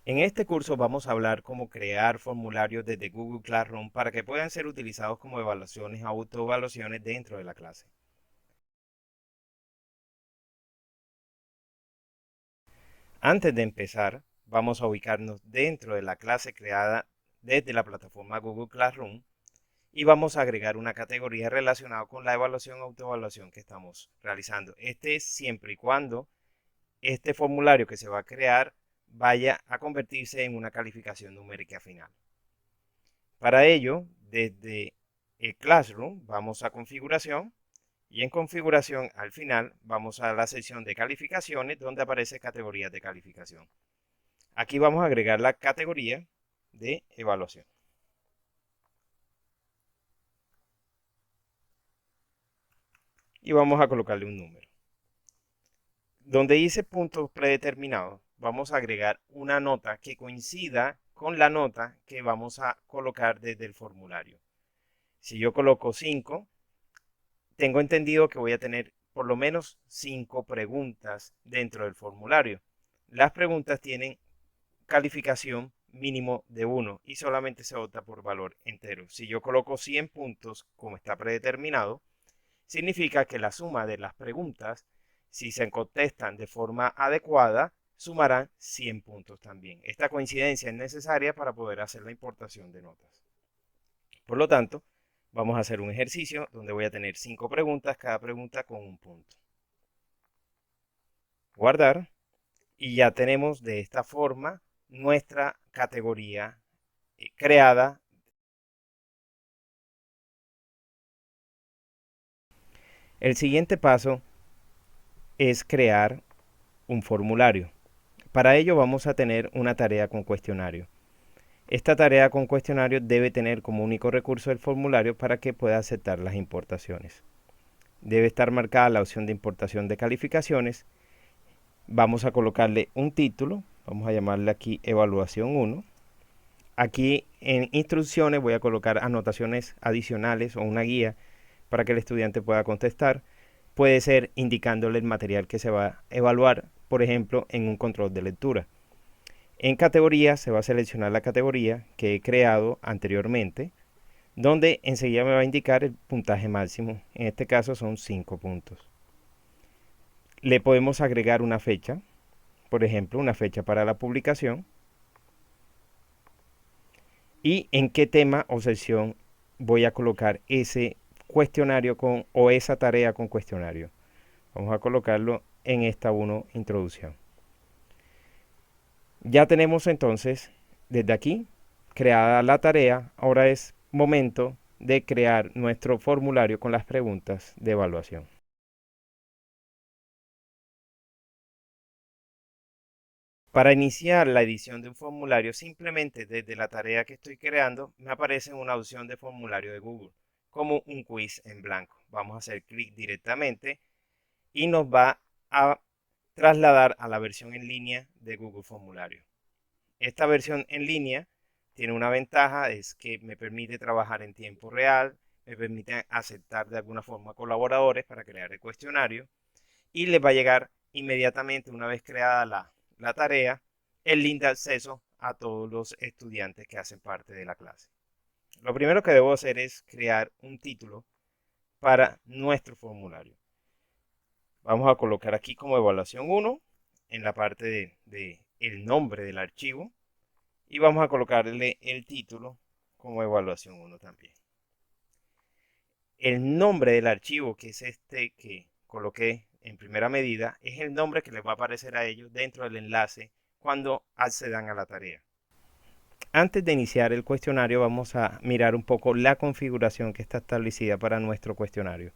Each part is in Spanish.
En este curso vamos a hablar cómo crear formularios desde Google Classroom para que puedan ser utilizados como evaluaciones o autoevaluaciones dentro de la clase. Antes de empezar, vamos a ubicarnos dentro de la clase creada desde la plataforma Google Classroom y vamos a agregar una categoría relacionada con la evaluación o autoevaluación que estamos realizando. Este es siempre y cuando este formulario que se va a crear vaya a convertirse en una calificación numérica final. Para ello, desde el Classroom vamos a configuración y en configuración al final vamos a la sección de calificaciones donde aparece categorías de calificación. Aquí vamos a agregar la categoría de evaluación y vamos a colocarle un número. Donde dice puntos predeterminados, vamos a agregar una nota que coincida con la nota que vamos a colocar desde el formulario. Si yo coloco 5, tengo entendido que voy a tener por lo menos 5 preguntas dentro del formulario. Las preguntas tienen calificación mínimo de 1 y solamente se vota por valor entero. Si yo coloco 100 puntos como está predeterminado, significa que la suma de las preguntas, si se contestan de forma adecuada, sumarán 100 puntos también. Esta coincidencia es necesaria para poder hacer la importación de notas. Por lo tanto, vamos a hacer un ejercicio donde voy a tener 5 preguntas, cada pregunta con un punto. Guardar y ya tenemos de esta forma nuestra categoría creada. El siguiente paso es crear un formulario. Para ello vamos a tener una tarea con cuestionario. Esta tarea con cuestionario debe tener como único recurso el formulario para que pueda aceptar las importaciones. Debe estar marcada la opción de importación de calificaciones. Vamos a colocarle un título, vamos a llamarle aquí evaluación 1. Aquí en instrucciones voy a colocar anotaciones adicionales o una guía para que el estudiante pueda contestar. Puede ser indicándole el material que se va a evaluar, por ejemplo, en un control de lectura. En categoría se va a seleccionar la categoría que he creado anteriormente, donde enseguida me va a indicar el puntaje máximo. En este caso son 5 puntos. Le podemos agregar una fecha, por ejemplo, una fecha para la publicación, y en qué tema o sección voy a colocar ese cuestionario o esa tarea con cuestionario. Vamos a colocarlo en esta 1 introducción. Ya tenemos entonces desde aquí creada la tarea. Ahora es momento de crear nuestro formulario con las preguntas de evaluación. Para iniciar la edición de un formulario, simplemente desde la tarea que estoy creando, me aparece una opción de formulario de Google, como un quiz en blanco. Vamos a hacer clic directamente y nos va a trasladar a la versión en línea de Google Formulario. Esta versión en línea tiene una ventaja, es que me permite trabajar en tiempo real, me permite aceptar de alguna forma colaboradores para crear el cuestionario y les va a llegar inmediatamente una vez creada la tarea el link de acceso a todos los estudiantes que hacen parte de la clase. Lo primero que debo hacer es crear un título para nuestro formulario. Vamos a colocar aquí como evaluación 1 en la parte de el nombre del archivo y vamos a colocarle el título como evaluación 1 también. El nombre del archivo, que es este que coloqué en primera medida, es el nombre que les va a aparecer a ellos dentro del enlace cuando accedan a la tarea. Antes de iniciar el cuestionario vamos a mirar un poco la configuración que está establecida para nuestro cuestionario.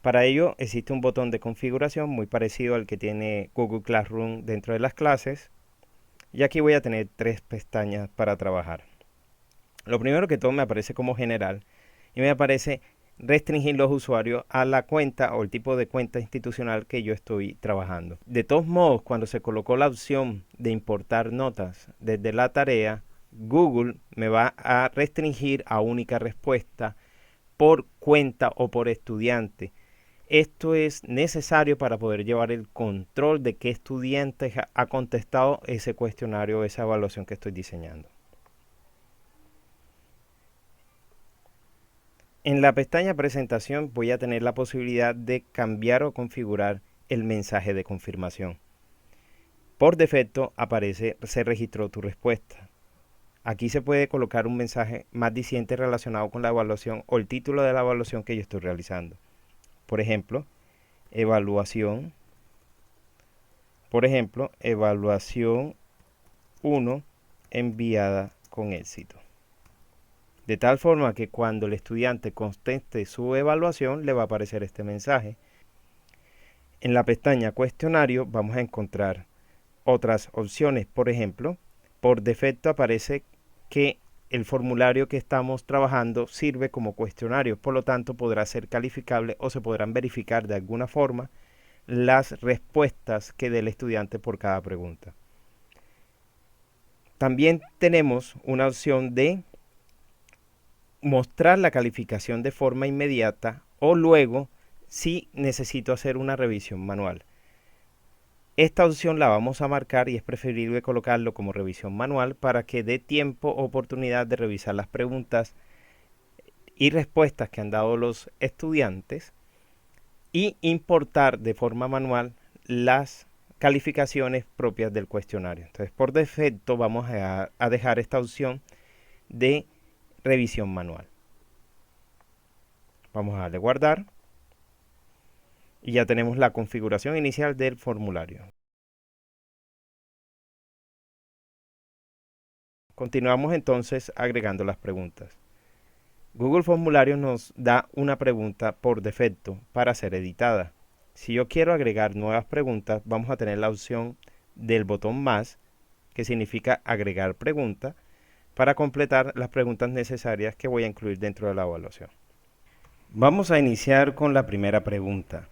Para ello existe un botón de configuración muy parecido al que tiene Google Classroom dentro de las clases. Y aquí voy a tener 3 pestañas para trabajar. Lo primero que todo me aparece como general y me aparece restringir los usuarios a la cuenta o el tipo de cuenta institucional que yo estoy trabajando. De todos modos, cuando se colocó la opción de importar notas desde la tarea, Google me va a restringir a única respuesta por cuenta o por estudiante. esto es necesario para poder llevar el control de qué estudiante ha contestado ese cuestionario o esa evaluación que estoy diseñando. En la pestaña presentación voy a tener la posibilidad de cambiar o configurar el mensaje de confirmación. Por defecto aparece "se registró tu respuesta". Aquí se puede colocar un mensaje más diciente relacionado con la evaluación o el título de la evaluación que yo estoy realizando. Por ejemplo, evaluación 1 enviada con éxito. De tal forma que cuando el estudiante conteste su evaluación le va a aparecer este mensaje. En la pestaña cuestionario vamos a encontrar otras opciones. Por ejemplo, por defecto aparece que el formulario que estamos trabajando sirve como cuestionario, por lo tanto podrá ser calificable o se podrán verificar de alguna forma las respuestas que dé el estudiante por cada pregunta. También tenemos una opción de mostrar la calificación de forma inmediata o luego si necesito hacer una revisión manual. Esta opción la vamos a marcar y es preferible colocarlo como revisión manual para que dé tiempo o oportunidad de revisar las preguntas y respuestas que han dado los estudiantes y importar de forma manual las calificaciones propias del cuestionario. Entonces, por defecto vamos a dejar esta opción de revisión manual. Vamos a darle guardar. Y ya tenemos la configuración inicial del formulario. Continuamos entonces agregando las preguntas. Google Formularios nos da una pregunta por defecto para ser editada. Si yo quiero agregar nuevas preguntas, vamos a tener la opción del botón más, que significa agregar pregunta, para completar las preguntas necesarias que voy a incluir dentro de la evaluación. Vamos a iniciar con la primera pregunta.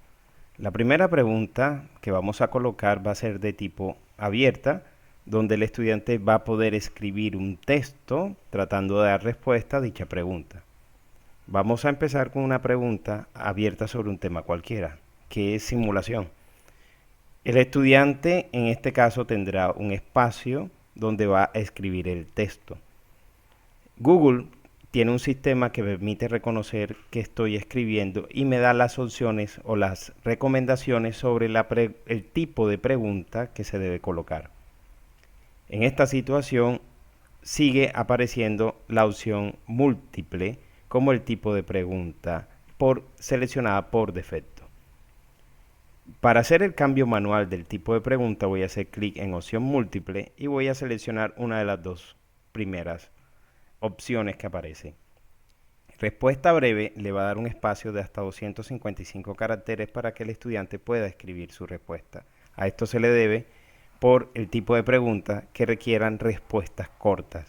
La primera pregunta que vamos a colocar va a ser de tipo abierta, donde el estudiante va a poder escribir un texto tratando de dar respuesta a dicha pregunta. Vamos a empezar con una pregunta abierta sobre un tema cualquiera, que es simulación. El estudiante en este caso tendrá un espacio donde va a escribir el texto. Google tiene un sistema que permite reconocer que estoy escribiendo y me da las opciones o las recomendaciones sobre el tipo de pregunta que se debe colocar. En esta situación sigue apareciendo la opción múltiple como el tipo de pregunta seleccionada por defecto. Para hacer el cambio manual del tipo de pregunta voy a hacer clic en opción múltiple y voy a seleccionar una de las dos primeras opciones que aparecen. Respuesta breve le va a dar un espacio de hasta 255 caracteres para que el estudiante pueda escribir su respuesta. A esto se le debe por el tipo de pregunta que requieran respuestas cortas.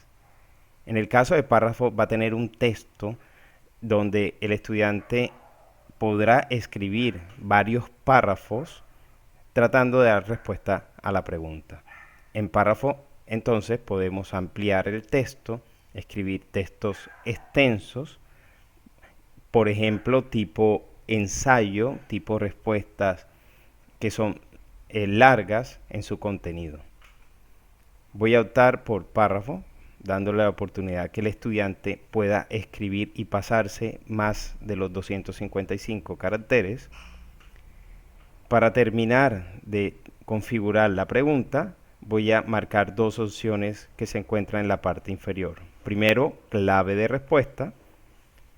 En el caso de párrafo va a tener un texto donde el estudiante podrá escribir varios párrafos tratando de dar respuesta a la pregunta. En párrafo entonces podemos ampliar el texto, escribir textos extensos, por ejemplo tipo ensayo, tipo respuestas que son largas en su contenido. Voy a optar por párrafo, dándole la oportunidad que el estudiante pueda escribir y pasarse más de los 255 caracteres. Para terminar de configurar la pregunta, voy a marcar dos opciones que se encuentran en la parte inferior. Primero, clave de respuesta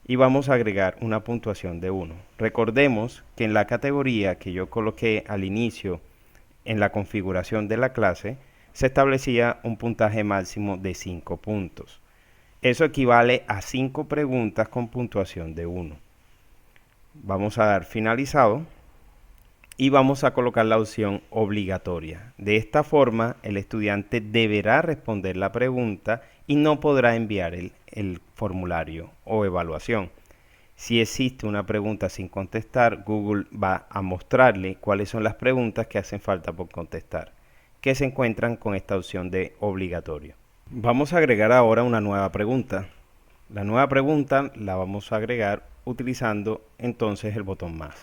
y vamos a agregar una puntuación de 1. Recordemos que en la categoría que yo coloqué al inicio en la configuración de la clase, se establecía un puntaje máximo de 5 puntos. Eso equivale a 5 preguntas con puntuación de 1. Vamos a dar finalizado y vamos a colocar la opción obligatoria. De esta forma, el estudiante deberá responder la pregunta y no podrá enviar el formulario o evaluación. Si existe una pregunta sin contestar, Google va a mostrarle cuáles son las preguntas que hacen falta por contestar, que se encuentran con esta opción de obligatorio. Vamos a agregar ahora una nueva pregunta. La nueva pregunta la vamos a agregar utilizando entonces el botón más.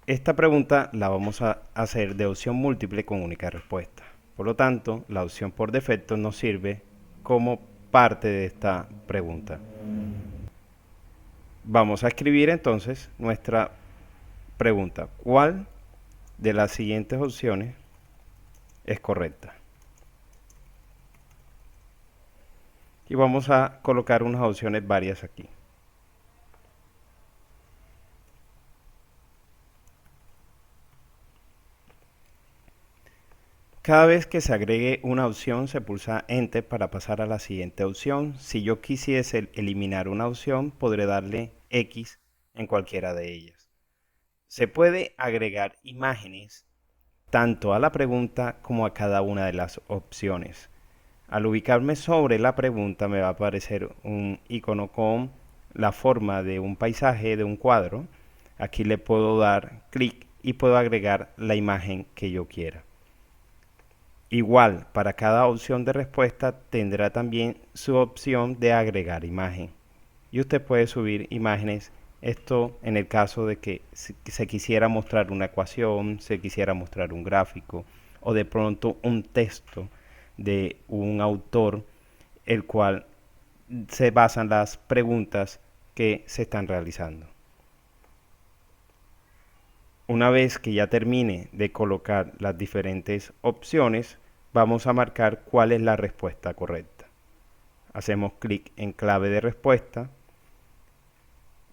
Esta pregunta la vamos a hacer de opción múltiple con única respuesta. Por lo tanto, la opción por defecto nos sirve como parte de esta pregunta. Vamos a escribir entonces nuestra pregunta. ¿Cuál de las siguientes opciones es correcta? Y vamos a colocar unas opciones varias aquí. Cada vez que se agregue una opción se pulsa Enter para pasar a la siguiente opción. Si yo quisiese eliminar una opción, podré darle X en cualquiera de ellas. Se puede agregar imágenes tanto a la pregunta como a cada una de las opciones. Al ubicarme sobre la pregunta me va a aparecer un icono con la forma de un paisaje, de un cuadro. Aquí le puedo dar clic y puedo agregar la imagen que yo quiera. Igual, para cada opción de respuesta tendrá también su opción de agregar imagen. Y usted puede subir imágenes, esto en el caso de que se quisiera mostrar una ecuación, se quisiera mostrar un gráfico o de pronto un texto de un autor, el cual se basan las preguntas que se están realizando. Una vez que ya termine de colocar las diferentes opciones, vamos a marcar cuál es la respuesta correcta. Hacemos clic en clave de respuesta,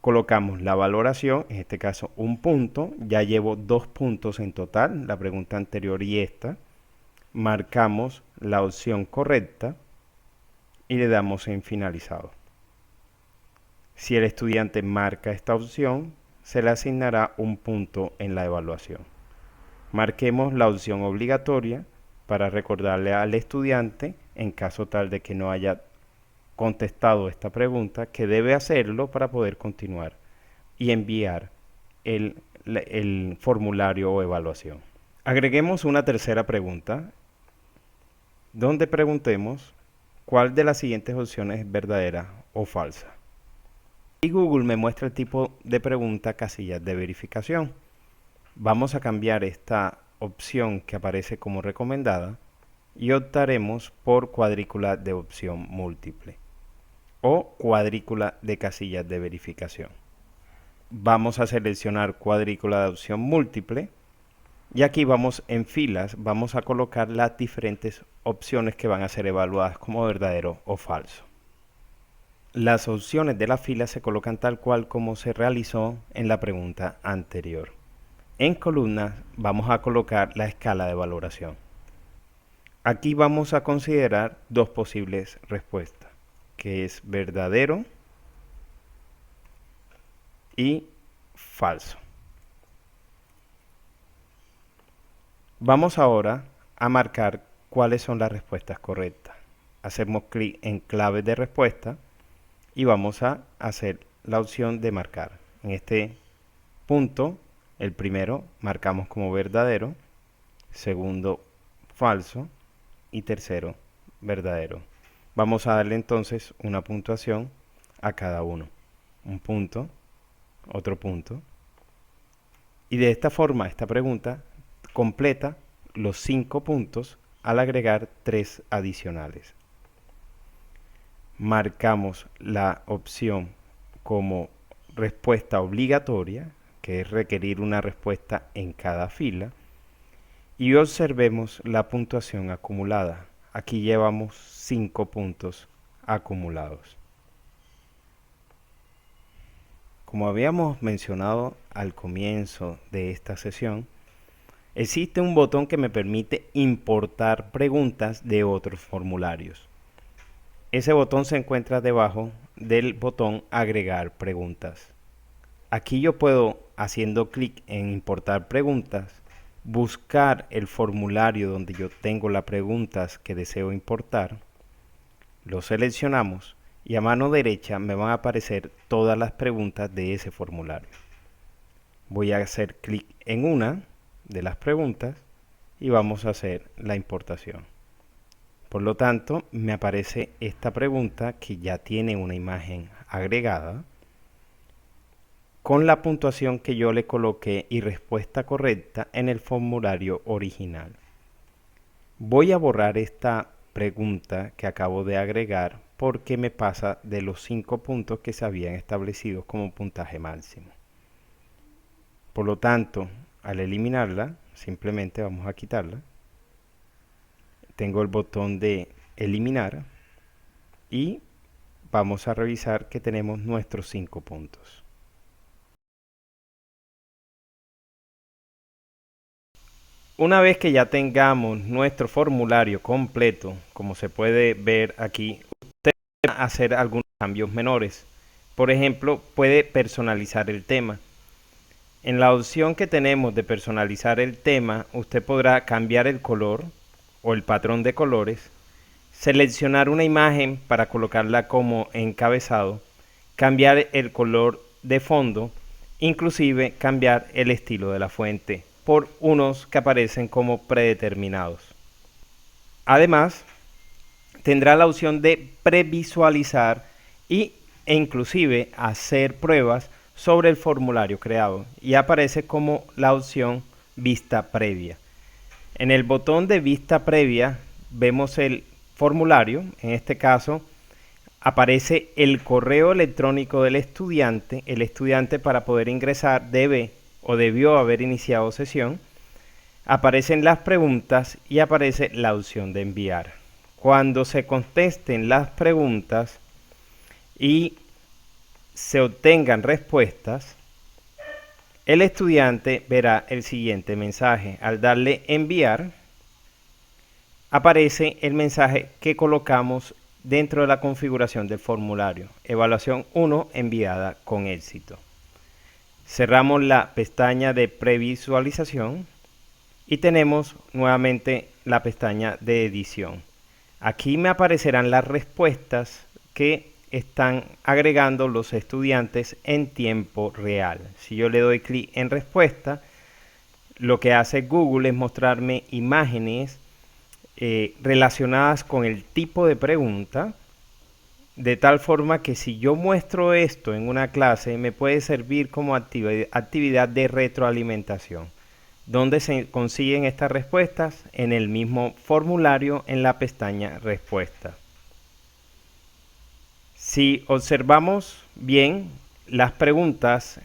colocamos la valoración, en este caso un punto, ya llevo 2 puntos en total, la pregunta anterior y esta. Marcamos la opción correcta y le damos en finalizado. Si el estudiante marca esta opción, se le asignará un punto en la evaluación. Marquemos la opción obligatoria para recordarle al estudiante, en caso tal de que no haya contestado esta pregunta, que debe hacerlo para poder continuar y enviar el formulario o evaluación. Agreguemos una tercera pregunta, donde preguntemos cuál de las siguientes opciones es verdadera o falsa. Y Google me muestra el tipo de pregunta casillas de verificación. Vamos a cambiar esta opción que aparece como recomendada y optaremos por cuadrícula de opción múltiple o cuadrícula de casillas de verificación. Vamos a seleccionar cuadrícula de opción múltiple y aquí vamos en filas, vamos a colocar las diferentes opciones que van a ser evaluadas como verdadero o falso. Las opciones de la fila se colocan tal cual como se realizó en la pregunta anterior. En columnas vamos a colocar la escala de valoración. Aquí vamos a considerar dos posibles respuestas, que es verdadero y falso. Vamos ahora a marcar cuáles son las respuestas correctas. Hacemos clic en clave de respuesta y vamos a hacer la opción de marcar. En este punto, el primero marcamos como verdadero, segundo falso y tercero verdadero. Vamos a darle entonces una puntuación a cada uno. Un punto, otro punto. Y de esta forma esta pregunta completa los 5 puntos al agregar 3 adicionales. Marcamos la opción como respuesta obligatoria, que es requerir una respuesta en cada fila, y observemos la puntuación acumulada. Aquí llevamos 5 puntos acumulados. Como habíamos mencionado al comienzo de esta sesión, existe un botón que me permite importar preguntas de otros formularios. Ese botón se encuentra debajo del botón agregar preguntas. Aquí yo puedo, haciendo clic en importar preguntas, buscar el formulario donde yo tengo las preguntas que deseo importar. Lo seleccionamos y a mano derecha me van a aparecer todas las preguntas de ese formulario. Voy a hacer clic en una de las preguntas y vamos a hacer la importación. Por lo tanto, me aparece esta pregunta que ya tiene una imagen agregada. con la puntuación que yo le coloqué y respuesta correcta en el formulario original. Voy a borrar esta pregunta que acabo de agregar porque me pasa de los 5 puntos que se habían establecido como puntaje máximo. Por lo tanto, al eliminarla, simplemente vamos a quitarla. Tengo el botón de eliminar y vamos a revisar que tenemos nuestros 5 puntos. Una vez que ya tengamos nuestro formulario completo, como se puede ver aquí, usted puede hacer algunos cambios menores. Por ejemplo, puede personalizar el tema. En la opción que tenemos de personalizar el tema, usted podrá cambiar el color o el patrón de colores, seleccionar una imagen para colocarla como encabezado, cambiar el color de fondo, inclusive cambiar el estilo de la fuente por unos que aparecen como predeterminados. Además, tendrá la opción de previsualizar e inclusive hacer pruebas sobre el formulario creado y aparece como la opción vista previa. En el botón de vista previa vemos el formulario, en este caso aparece el correo electrónico del estudiante. El estudiante, para poder ingresar, debe o debió haber iniciado sesión. Aparecen las preguntas y aparece la opción de enviar. Cuando se contesten las preguntas y se obtengan respuestas, el estudiante verá el siguiente mensaje. Al darle enviar, aparece el mensaje que colocamos dentro de la configuración del formulario. Evaluación 1 enviada con éxito. Cerramos la pestaña de previsualización y tenemos nuevamente la pestaña de edición. Aquí me aparecerán las respuestas que están agregando los estudiantes en tiempo real. Si yo le doy clic en respuesta, lo que hace Google es mostrarme imágenes relacionadas con el tipo de pregunta, de tal forma que si yo muestro esto en una clase, me puede servir como actividad de retroalimentación. ¿Dónde se consiguen estas respuestas? En el mismo formulario, en la pestaña respuesta. Si observamos bien, las preguntas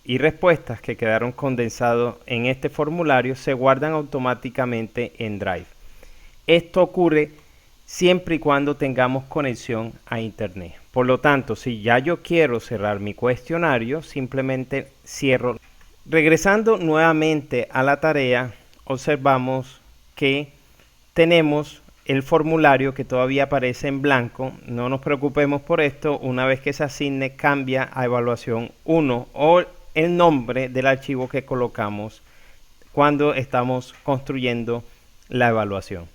y respuestas que quedaron condensados en este formulario se guardan automáticamente en Drive. Esto ocurre siempre y cuando tengamos conexión a internet. Por lo tanto, si ya yo quiero cerrar mi cuestionario, simplemente cierro. Regresando nuevamente a la tarea, observamos que tenemos el formulario que todavía aparece en blanco. No nos preocupemos por esto. Una vez que se asigne, cambia a evaluación 1 o el nombre del archivo que colocamos cuando estamos construyendo la evaluación.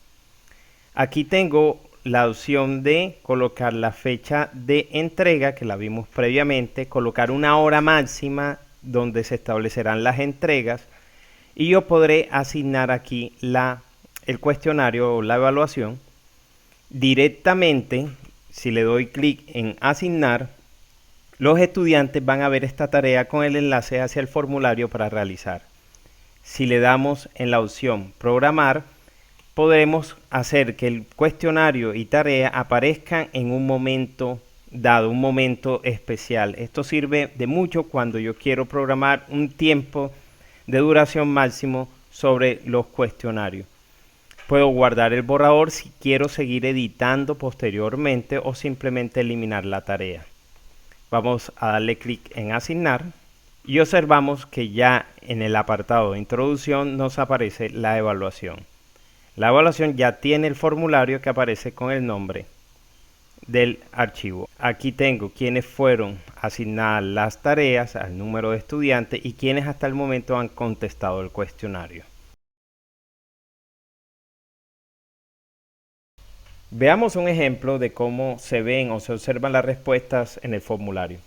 Aquí tengo la opción de colocar la fecha de entrega, que la vimos previamente, colocar una hora máxima donde se establecerán las entregas, y yo podré asignar aquí el cuestionario o la evaluación directamente. Si le doy clic en asignar, los estudiantes van a ver esta tarea con el enlace hacia el formulario para realizar. Si le damos en la opción programar, podremos hacer que el cuestionario y tarea aparezcan en un momento dado, un momento especial. Esto sirve de mucho cuando yo quiero programar un tiempo de duración máximo sobre los cuestionarios. Puedo guardar el borrador si quiero seguir editando posteriormente o simplemente eliminar la tarea. Vamos a darle clic en asignar y observamos que ya en el apartado de introducción nos aparece la evaluación. La evaluación ya tiene el formulario que aparece con el nombre del archivo. Aquí tengo quienes fueron asignadas las tareas, al número de estudiantes y quienes hasta el momento han contestado el cuestionario. Veamos un ejemplo de cómo se ven o se observan las respuestas en el formulario.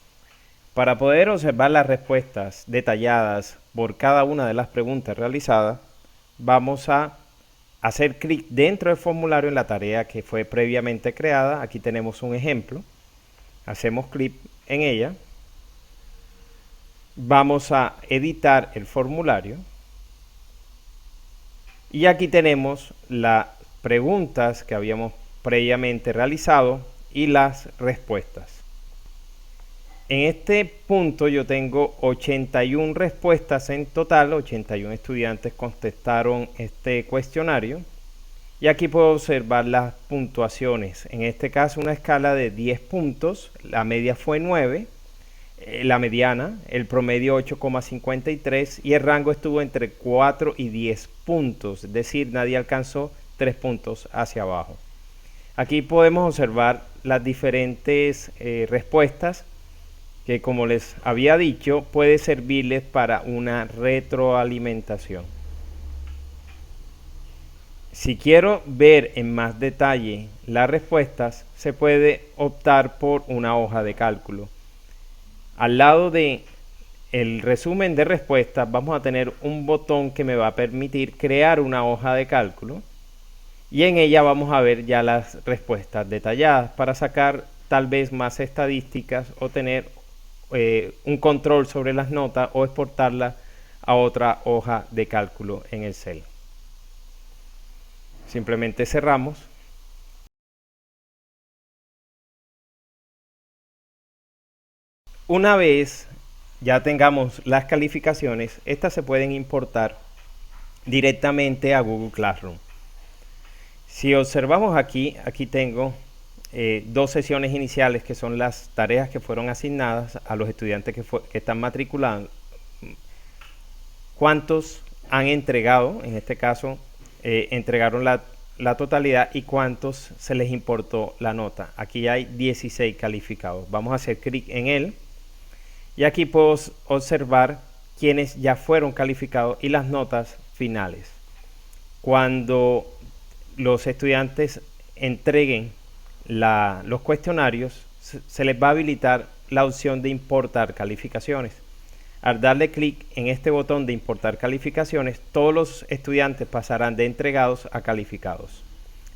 Para poder observar las respuestas detalladas por cada una de las preguntas realizadas, vamos a hacer clic dentro del formulario en la tarea que fue previamente creada. Aquí tenemos un ejemplo. Hacemos clic en ella Vamos a editar el formulario. Y aquí tenemos las preguntas que habíamos previamente realizado y las respuestas. En este punto yo tengo 81 respuestas en total, 81 estudiantes contestaron este cuestionario. Y aquí puedo observar las puntuaciones. En este caso una escala de 10 puntos, la media fue 9, la mediana, el promedio 8,53 y el rango estuvo entre 4 y 10 puntos, es decir, nadie alcanzó 3 puntos hacia abajo. Aquí podemos observar las diferentes respuestas que, como les había dicho, puede servirles para una retroalimentación. Si quiero ver en más detalle las respuestas, se puede optar por una hoja de cálculo. Al lado de el resumen de respuestas vamos a tener un botón que me va a permitir crear una hoja de cálculo y en ella vamos a ver ya las respuestas detalladas para sacar tal vez más estadísticas o tener un control sobre las notas o exportarlas a otra hoja de cálculo en Excel. Simplemente cerramos. Una vez ya tengamos las calificaciones, estas se pueden importar directamente a Google Classroom. Si observamos aquí tengo dos sesiones iniciales que son las tareas que fueron asignadas a los estudiantes que están matriculados. ¿Cuántos han entregado? En este caso, entregaron la totalidad y cuántos se les importó la nota. Aquí hay 16 calificados. Vamos a hacer clic en él y aquí puedo observar quienes ya fueron calificados y las notas finales. Cuando los estudiantes entreguen los cuestionarios, se les va a habilitar la opción de importar calificaciones. Al darle clic en este botón de importar calificaciones, todos los estudiantes pasarán de entregados a calificados.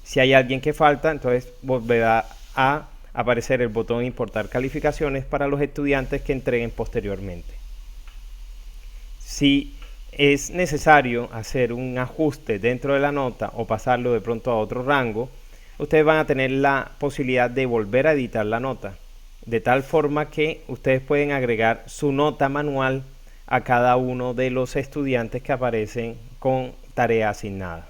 Si hay alguien que falta, entonces volverá a aparecer el botón importar calificaciones para los estudiantes que entreguen posteriormente. Si es necesario hacer un ajuste dentro de la nota o pasarlo de pronto a otro rango, ustedes van a tener la posibilidad de volver a editar la nota, de tal forma que ustedes pueden agregar su nota manual a cada uno de los estudiantes que aparecen con tarea asignada.